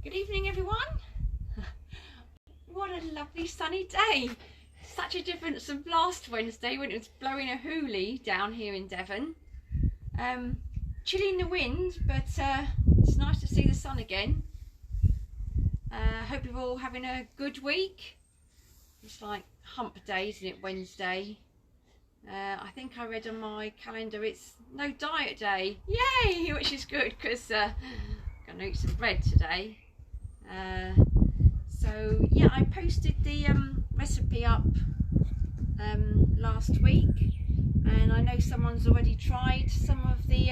Good evening, everyone. What a lovely sunny day. Such a difference from last Wednesday when it was blowing a hoolie down here in Devon. Chilling the wind, but it's nice to see the sun again. Hope you're all having a good week. It's like hump day, isn't it, Wednesday? I think I read on my calendar it's no diet day. Yay! Which is good because I'm going to eat some bread today. So yeah, I posted the recipe up last week, and I know someone's already tried some of the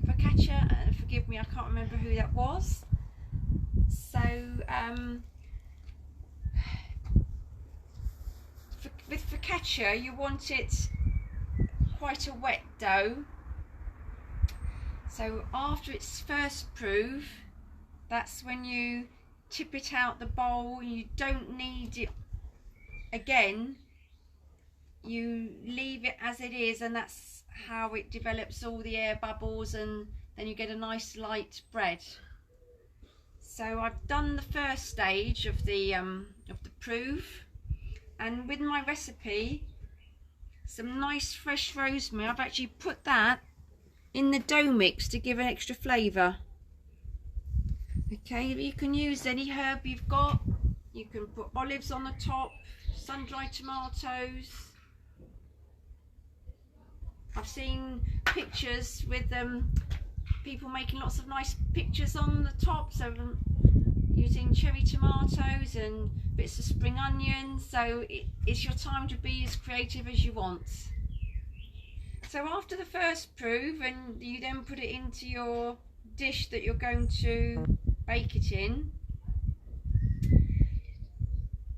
focaccia. Forgive me, I can't remember who that was. So with focaccia, you want it quite a wet dough. So after its first proof, that's when you tip it out the bowl. You don't need it again, you leave it as it is, and that's how it develops all the air bubbles, and then you get a nice light bread. So I've done the first stage of the proof, and with my recipe, some nice fresh rosemary, I've actually put that in the dough mix to give an extra flavour. Okay, you can use any herb you've got. You can put olives on the top, sun-dried tomatoes. I've seen pictures with people making lots of nice pictures on the top, so using cherry tomatoes and bits of spring onion. So it's your time to be as creative as you want. So after the first proof, and you then put it into your dish that you're going to bake it in,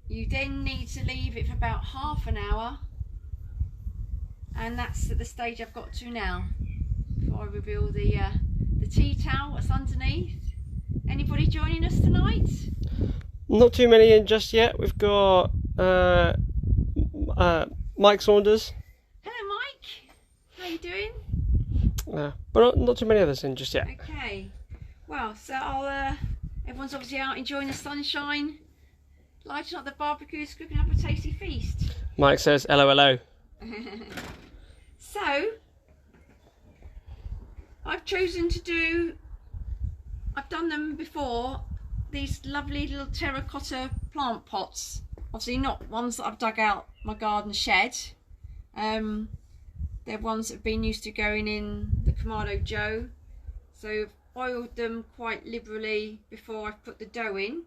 you then need to leave it for about half an hour, and that's at the stage I've got to now before I reveal the tea towel that's underneath. Anybody joining us tonight? Not too many in just yet. We've got Mike Saunders. Hello Mike, how you doing? But not too many others in just yet. Okay, well, so everyone's obviously out enjoying the sunshine, lighting up the barbecues, cooking up a tasty feast. Mike says LOLO. So I've chosen to do, I've done them before, these lovely little terracotta plant pots. Obviously not ones that I've dug out my garden shed. They're ones that have been used to going in the Kamado Joe. So I've oiled them quite liberally before I've put the dough in.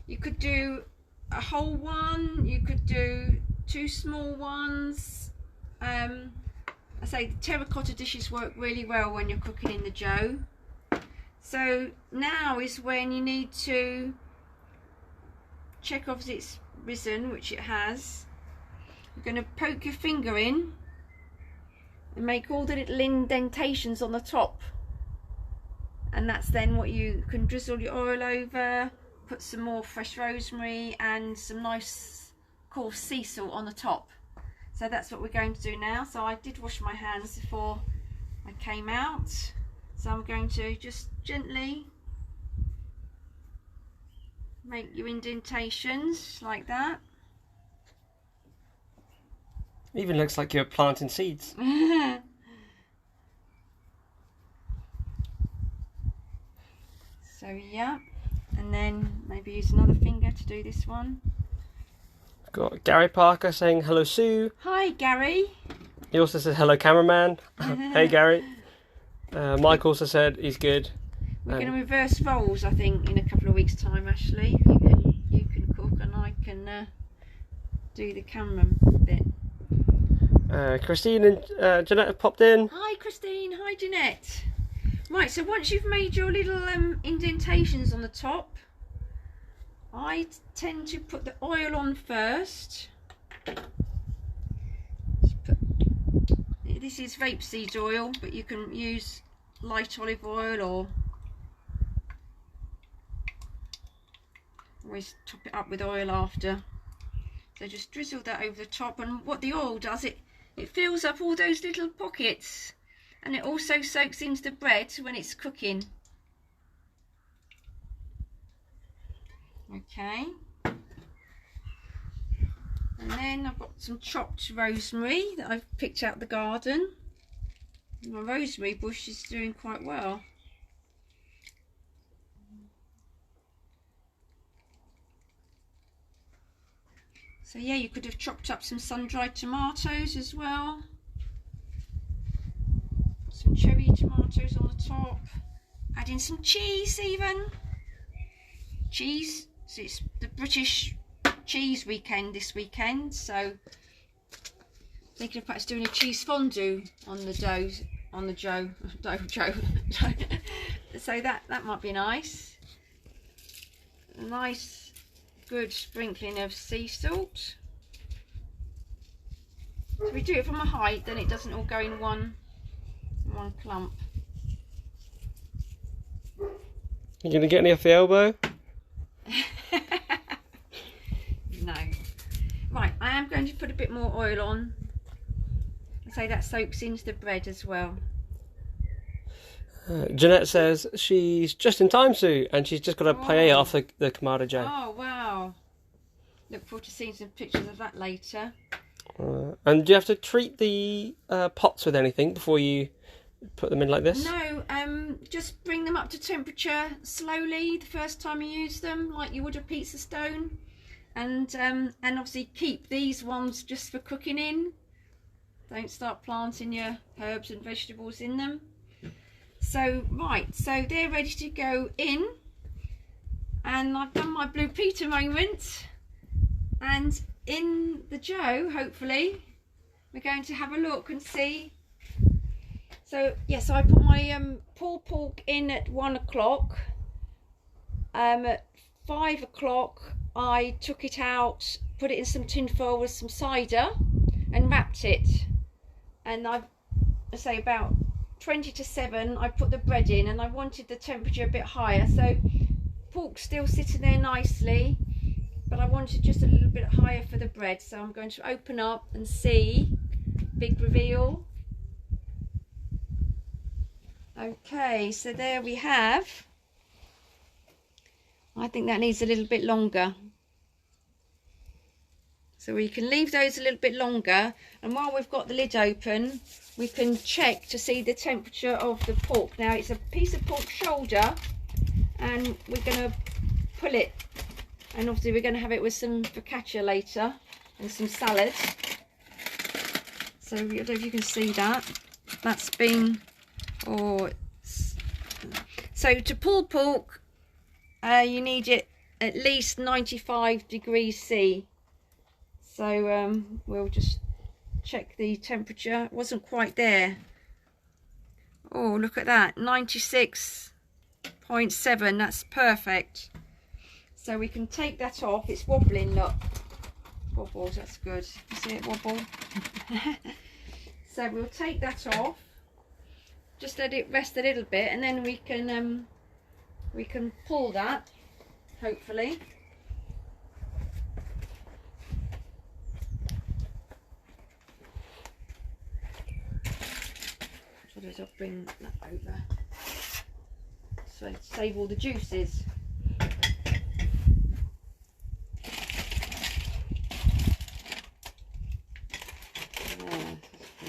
You could do a whole one, you could do two small ones. I say the terracotta dishes work really well when you're cooking in the dough. So now is when you need to check obviously it's risen, which it has. You're going to poke your finger in and make all the little indentations on the top, and that's then what you can drizzle your oil over, put some more fresh rosemary and some nice coarse sea salt on the top. So that's what we're going to do now. So I did wash my hands before I came out, so I'm going to just gently make your indentations like that. Even looks like you're planting seeds. So yeah, and then maybe use another finger to do this one. Got Gary Parker saying hello Sue. Hi Gary. He also says hello cameraman. Hey Gary. Mike also said he's good. We're going to reverse roles, I think, in a couple of weeks' time. Ashley, you can cook and I can do the camera bit. Christine and Jeanette have popped in. Hi Christine. Hi Jeanette. Right, so once you've made your little indentations on the top, I tend to put the oil on first. This is rapeseed oil, but you can use light olive oil, or always top it up with oil after. So just drizzle that over the top, and what the oil does, it fills up all those little pockets, and it also soaks into the bread when it's cooking. Okay. And then I've got some chopped rosemary that I've picked out the garden. My rosemary bush is doing quite well. So yeah, you could have chopped up some sun-dried tomatoes as well. Some cherry tomatoes on the top. Add in some cheese even. Cheese, so it's the British cheese weekend this weekend, so thinking of perhaps doing a cheese fondue on the dough, so that might be nice. A nice good sprinkling of sea salt. So if we do it from a height, then it doesn't all go in one clump. You gonna get any off the elbow? No. Right, I am going to put a bit more oil on. So that soaks into the bread as well. Jeanette says she's just in time, Sue, and she's just got a paella off the Kamado J. Oh wow! Look forward to seeing some pictures of that later. And do you have to treat the pots with anything before you put them in like this? No, just bring them up to temperature slowly the first time you use them, like you would a pizza stone, and obviously keep these ones just for cooking in. Don't start planting your herbs and vegetables in them. So right, so they're ready to go in, and I've done my Blue Peter moment, and in the dough, hopefully, we're going to have a look and see. So yes, I put my pulled pork in at 1 o'clock. At 5 o'clock, I took it out, put it in some tin foil with some cider, and wrapped it. And I say about 20 to 7, I put the bread in, and I wanted the temperature a bit higher. So pork's still sitting there nicely, but I wanted just a little bit higher for the bread. So I'm going to open up and see. Big reveal. Okay, so there we have. I think that needs a little bit longer. So we can leave those a little bit longer, and while we've got the lid open, we can check to see the temperature of the pork. Now it's a piece of pork shoulder, and we're going to pull it, and obviously we're going to have it with some focaccia later and some salad. So I don't know if you can see that. That's been, so to pull pork, you need it at least 95 degrees C. So we'll just check the temperature. It wasn't quite there. Oh, look at that, 96.7. That's perfect. So we can take that off. It's wobbling, look. Wobbles, that's good. You see it wobble? So we'll take that off. Just let it rest a little bit, and then we can pull that, hopefully. I'll bring that over so save all the juices. Bring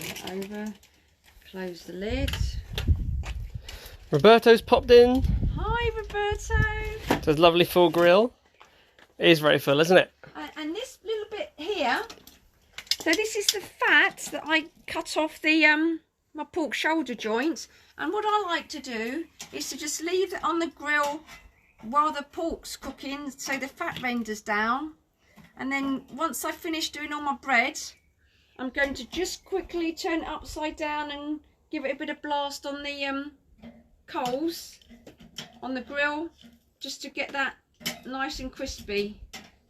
it over, close the lid. Roberto's popped in. Hi Roberto. So it's lovely full grill. It is very full, isn't it? And this little bit here, so this is the fat that I cut off the my pork shoulder joint, and what I like to do is to just leave it on the grill while the pork's cooking so the fat renders down, and then once I finish doing all my bread, I'm going to just quickly turn it upside down and give it a bit of blast on the coals on the grill, just to get that nice and crispy.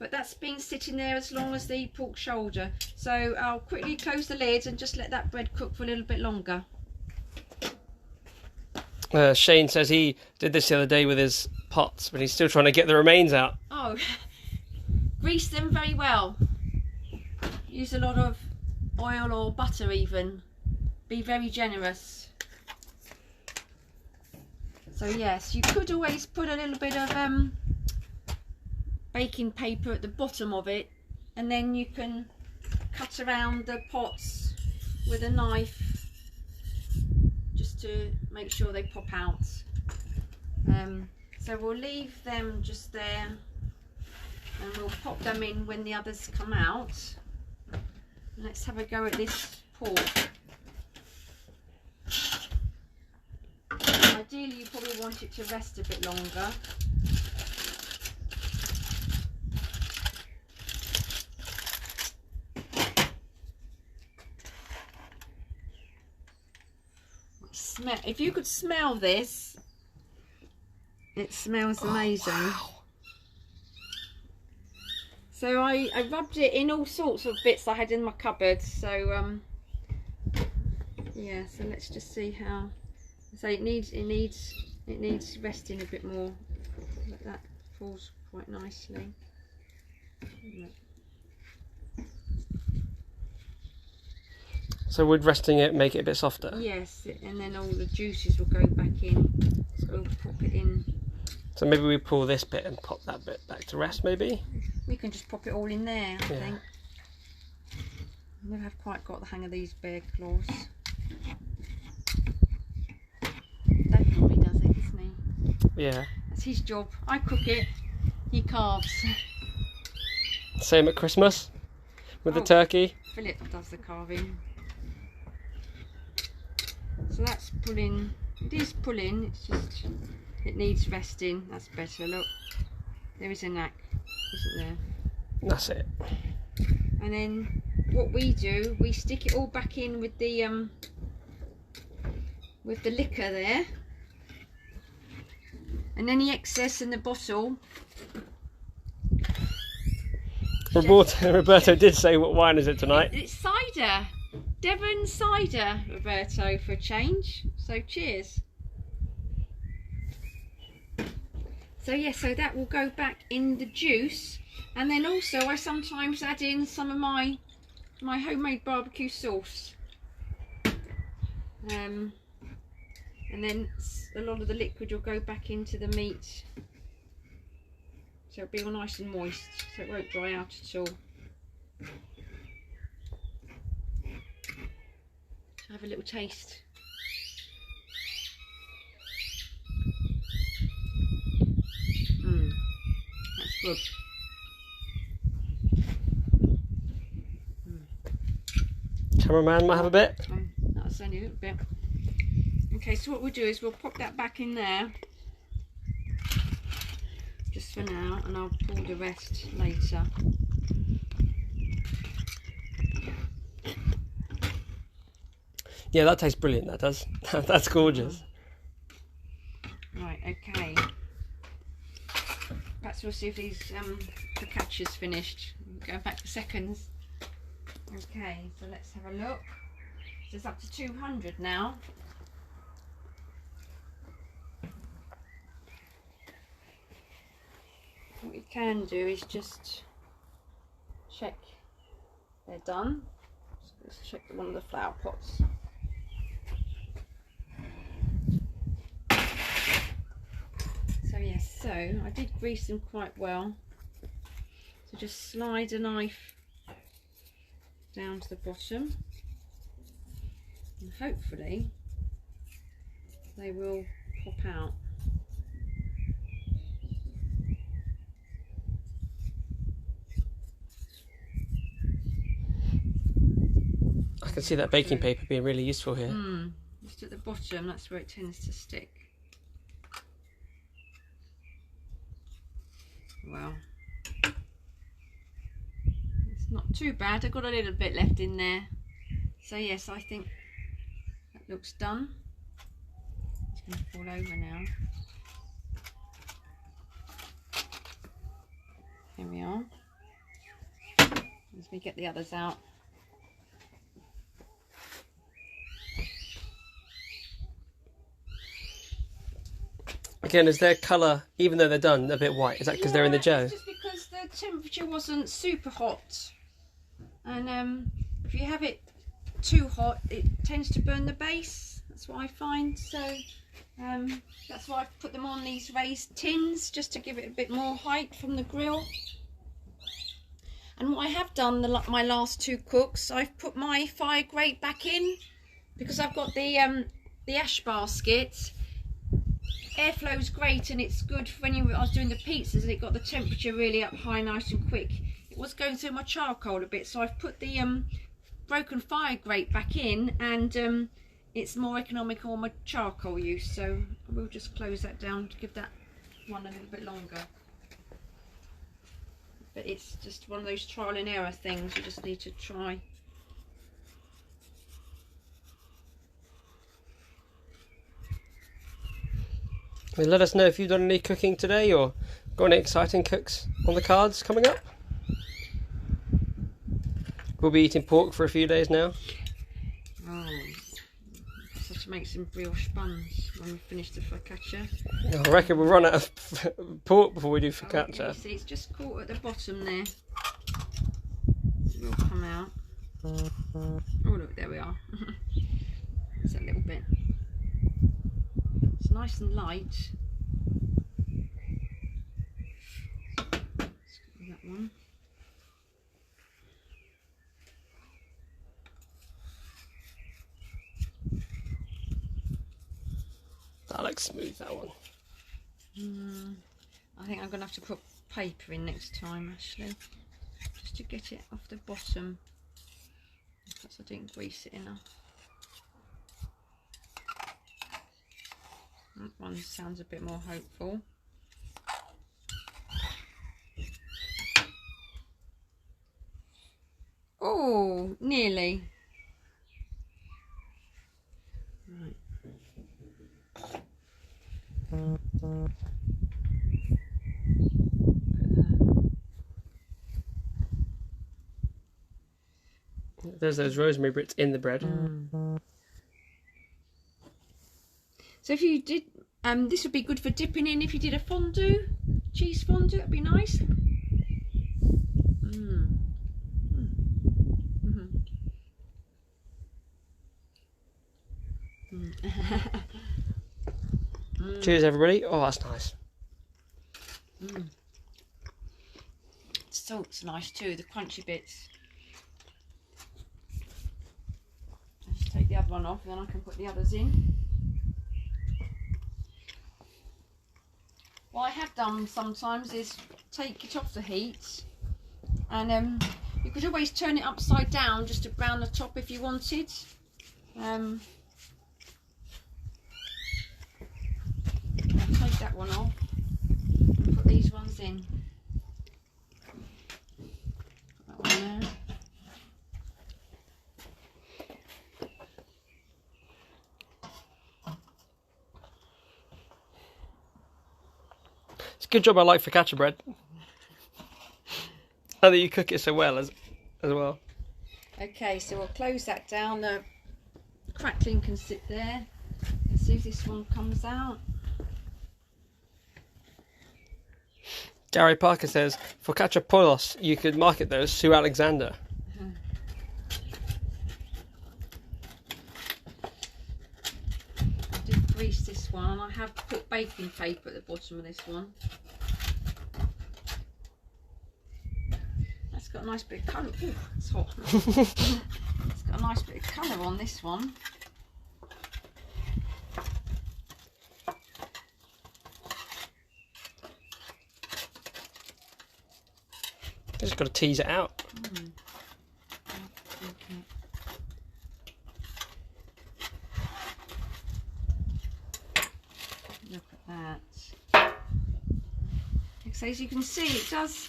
But that's been sitting there as long as the pork shoulder. So I'll quickly close the lid and just let that bread cook for a little bit longer. Shane says he did this the other day with his pots, but he's still trying to get the remains out. Oh, grease them very well. Use a lot of oil or butter even. Be very generous. So yes, you could always put a little bit of baking paper at the bottom of it, and then you can cut around the pots with a knife just to make sure they pop out. So we'll leave them just there, and we'll pop them in when the others come out. Let's have a go at this pork. Ideally you probably want it to rest a bit longer. If you could smell this, it smells amazing. Wow. So I rubbed it in all sorts of bits I had in my cupboard. So yeah. So let's just see how. So it needs resting a bit more. That falls quite nicely. So would resting it make it a bit softer? Yes, and then all the juices will go back in. So we'll pop it in. So maybe we pull this bit and pop that bit back to rest, maybe? We can just pop it all in there, I think. I never have quite got the hang of these bear claws. Dad normally does it, doesn't he? Yeah. That's his job. I cook it, he carves. Same at Christmas with the turkey. Philip does the carving. So that's pulling. It is pulling. It's just it needs resting. That's better. Look, there is a knack, isn't there? That's it. And then what we do, we stick it all back in with the liquor there, and any excess in the bottle. Roberto did say, what wine is it tonight? It's cider. Devon cider, Roberto, for a change. So cheers. So yeah, so that will go back in the juice, and then also I sometimes add in some of my homemade barbecue sauce, and then a lot of the liquid will go back into the meat, so it'll be all nice and moist, so it won't dry out at all. Have a little taste. That's good. Cameraman might have a bit. That's only a little bit. Okay, so what we'll do is we'll pop that back in there just for now, and I'll pour the rest later. Yeah, that tastes brilliant, that does. That's gorgeous. Right, okay. Perhaps we'll see if these focaccia's finished. Going back for seconds. Okay, so let's have a look. So it's up to 200 now. What we can do is just check they're done. So let's check one of the flower pots. So yes, so I did grease them quite well. So just slide a knife down to the bottom, and hopefully they will pop out. I can see that baking paper being really useful here. Just at the bottom, that's where it tends to stick. Well, it's not too bad. I've got a little bit left in there. So yes, I think that looks done. It's going to fall over now. Here we are. As we get the others out. Again, is their colour, even though they're done, a bit white? Is that because they're in the dough? It's just because the temperature wasn't super hot. And if you have it too hot, it tends to burn the base. That's what I find. So That's why I've put them on these raised tins, just to give it a bit more height from the grill. And what I have done, my last 2 cooks, I've put my fire grate back in, because I've got the ash basket. Airflow's great, and it's good for when I was doing the pizzas, and it got the temperature really up high, nice and quick. It was going through my charcoal a bit, so I've put the broken fire grate back in, and it's more economical on my charcoal use, so I will just close that down to give that one a little bit longer. But it's just one of those trial and error things, you just need to try. Let us know if you've done any cooking today or got any exciting cooks on the cards coming up. We'll be eating pork for a few days now. Oh, so to make some brioche buns when we finish the focaccia. I reckon we'll run out of pork before we do focaccia. Oh, you see, it's just caught at the bottom there. It will come out. Oh look, there we are. It's a little bit. It's nice and light. Let's get that one. That looks smooth, that one. I think I'm going to have to put paper in next time, actually, just to get it off the bottom, because I didn't grease it enough. That one sounds a bit more hopeful. Oh, nearly. Right. There's those rosemary bits in the bread. So if you did, this would be good for dipping in if you did a fondue, cheese fondue, it'd be nice. Cheers, everybody. Oh, that's nice. Salt's nice too, the crunchy bits. I'll just take the other one off, and then I can put the others in. What I have done sometimes is take it off the heat, and you could always turn it upside down just to brown the top if you wanted. I'll take that one off and put these ones in. Put that one there. It's a good job I like focaccia bread. And that you cook it so well as well. Okay, so we'll close that down. The crackling can sit there. Let's see if this one comes out. Gary Parker says, focaccia polos, you could market those, Sue Alexander. I did grease this one, and I have put baking paper at the bottom of this one. That's got a nice bit of colour. Ooh, it's hot. It's got a nice bit of colour on this one. Just got to tease it out. Okay. Look at that. So as you can see, it does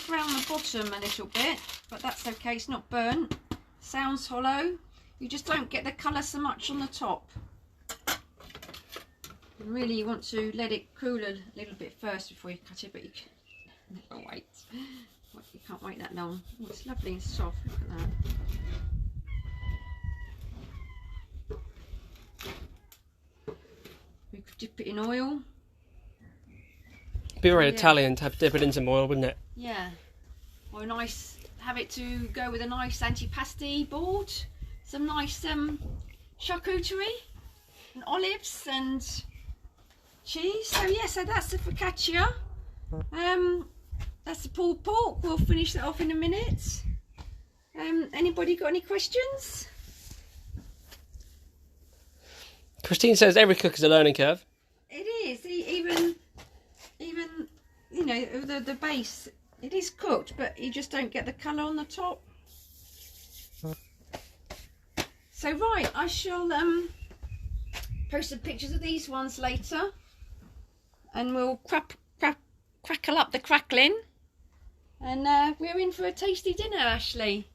brown the bottom a little bit, but that's okay. It's not burnt. Sounds hollow. You just don't get the colour so much on the top. And really, you want to let it cool a little bit first before you cut it, but you can never wait. You can't wait that long. Oh, it's lovely and soft. Look at that. We could dip it in oil. Be very Italian to have to dip it in some oil, wouldn't it? Yeah. Or a nice, have it to go with a nice antipasti board. Some nice charcuterie and olives and cheese. So yeah, so that's the focaccia. That's the pulled pork. We'll finish that off in a minute. Anybody got any questions? Christine says every cook is a learning curve. It is. Even you know, the base, it is cooked, but you just don't get the colour on the top. So right, I shall post some pictures of these ones later, and we'll crackle up the crackling, and we're in for a tasty dinner, Ashley.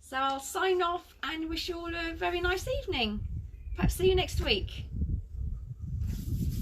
So I'll sign off and wish you all a very nice evening. Perhaps see you next week.